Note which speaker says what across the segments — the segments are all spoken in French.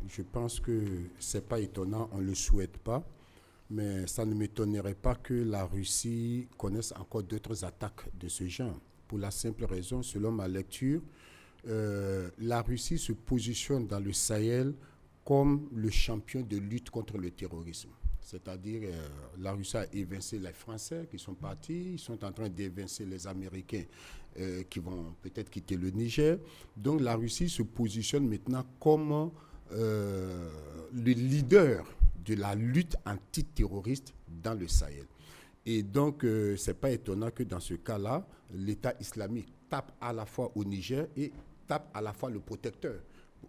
Speaker 1: Je pense que ce n'est pas étonnant, on ne le souhaite pas, mais ça ne m'étonnerait pas que la Russie connaisse encore d'autres attaques de ce genre. Pour la simple raison, selon ma lecture, la Russie se positionne dans le Sahel comme le champion de lutte contre le terrorisme. C'est-à-dire, la Russie a évincé les Français qui sont partis, ils sont en train d'évincer les Américains qui vont peut-être quitter le Niger. Donc la Russie se positionne maintenant comme le leader de la lutte antiterroriste dans le Sahel. Et donc, ce n'est pas étonnant que dans ce cas-là, l'État islamique tape à la fois au Niger et tape à la fois le protecteur.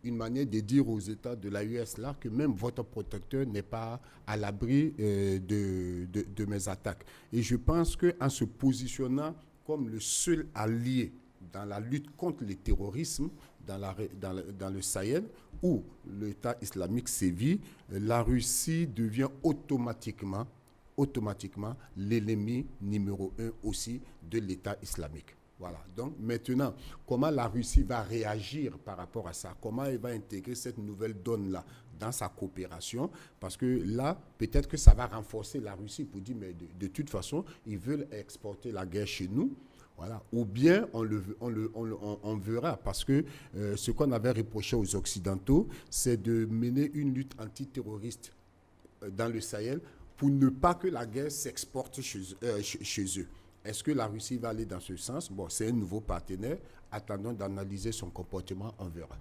Speaker 1: Une manière de dire aux États de l'AES là que même votre protecteur n'est pas à l'abri de mes attaques. Et je pense qu'en se positionnant comme le seul allié dans la lutte contre le terrorisme dans le Sahel, où l'État islamique sévit, la Russie devient automatiquement l'ennemi numéro un aussi de l'État islamique. Voilà. Donc maintenant, comment la Russie va réagir par rapport à ça? Comment elle va intégrer cette nouvelle donne-là dans sa coopération? Parce que là, peut-être que ça va renforcer la Russie pour dire, mais de toute façon, ils veulent exporter la guerre chez nous. Voilà. Ou bien on verra, parce que ce qu'on avait reproché aux Occidentaux, c'est de mener une lutte antiterroriste dans le Sahel pour ne pas que la guerre s'exporte chez eux. Est-ce que la Russie va aller dans ce sens? Bon, c'est un nouveau partenaire. Attendons d'analyser son comportement, on verra.